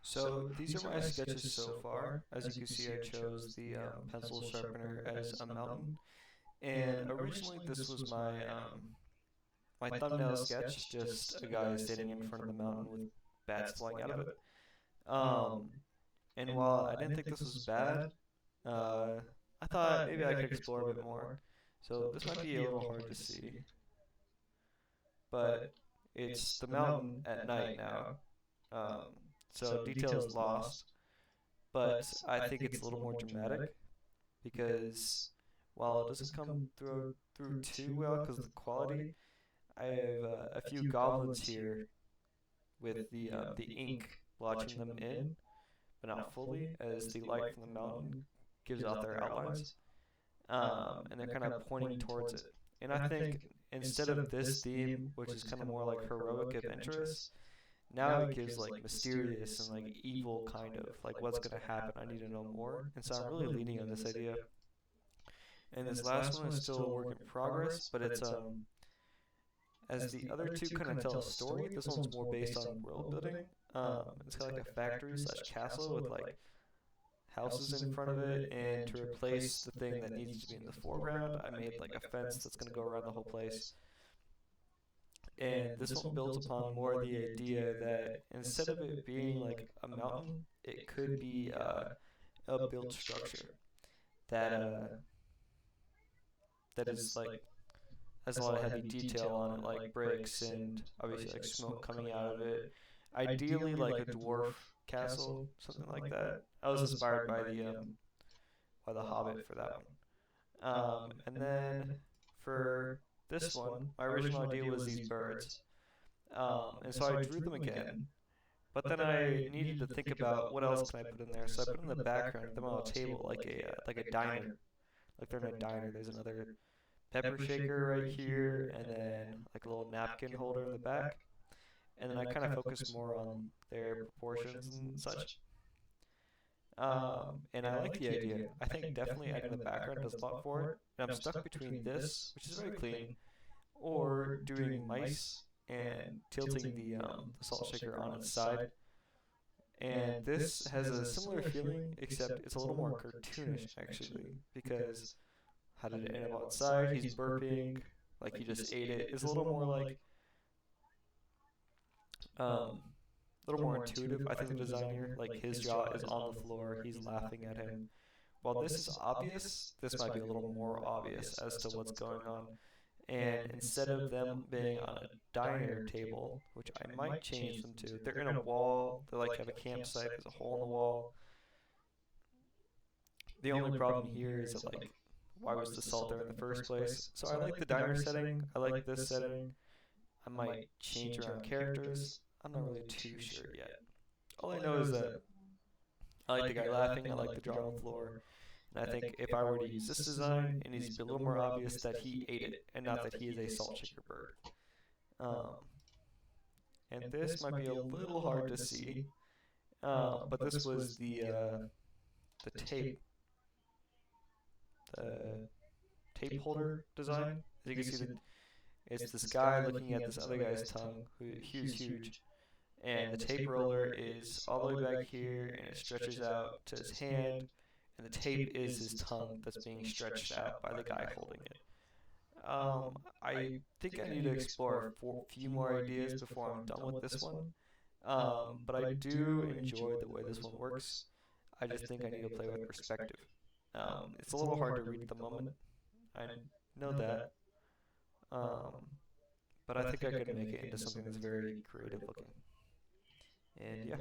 So these are my sketches so far. As you can see, I chose the pencil sharpener as a mountain. And originally this was my thumbnail sketch, just a guy standing in front of the mountain with bats flying out of it. Um, and while I didn't think this was bad, uh, I thought maybe I could explore a bit more. So this might be a little hard to see, but it's the mountain at night now. Um, so detail is lost, but I think it's a little more dramatic because while it doesn't come through too well because of the quality, I have a few goblins here with the ink blotching them in, but not fully, as the light from the mountain gives out their outlines, and they're kind of pointing towards it. And I think instead of this theme, which is kind of more like heroic adventurous, now it gives like mysterious and like evil kind of like what's gonna happen. I need to know more, and so I'm really leaning on this idea. And this last one is still a work in progress, but it's as the other two kind of tell a story, this one's more based on world building. It's got like a factory slash castle with like houses in front of it, and to replace the thing that needs to be in the foreground, I made like a fence that's gonna go around the whole place. And this one builds upon more the idea that instead of it being like a mountain, it could be a built structure that that is like has a lot of heavy detail on it, like bricks and obviously like smoke coming out of it. Ideally, like a dwarf castle, something like that. I was inspired by the Hobbit for that one. And then for this one, my original idea was these birds. And so I drew them again, but then I needed to think about what else can I put in there. So I put in the background them on a table like a diner, like they're in a diner. There's another pepper shaker right here, and then like a little napkin holder in the back. And then I kind of focus more on their proportions and such. And I like the idea. I think definitely adding the background does a lot for it. And I'm stuck between this, which is very clean, or doing mice and tilting the salt shaker on its side. And this has a similar feeling, except it's a little more cartoonish actually, because how did it end up outside? He's burping, like he just ate it. It's a little more like, a little more intuitive. I think the design here, like his jaw is on the floor, he's laughing at him. While this is obvious, this might be a little more obvious as to what's going on. And instead of them being on a diner table, which I might change them to, they're in a wall. They like have a campsite. There's a hole in the wall. The only problem here is that like, why was the salt there in the first place? So I like the diner setting. I like this setting. I might change around characters. I'm not really too sure yet. All I know is that I like the guy laughing. I like the draw on the floor. And I think if I were to use this design, it needs to be a little more obvious that he ate it and not that he is a salt shaker bird. Um, and this might be a little hard to see, but this was the tape the tape holder design. As you can see, it's this guy looking at this other guy's tongue, huge, and the tape roller is all the way back here, and it stretches out to his hand, and the tape is his tongue that's being stretched out by the guy holding it. I think I need to explore a few more ideas before I'm done with this one. But I do enjoy the way this one works. I just think I need to play with perspective. It's a little hard to read at the moment. I know that. Um, but I think I could make it into something that's very creative looking. And yeah.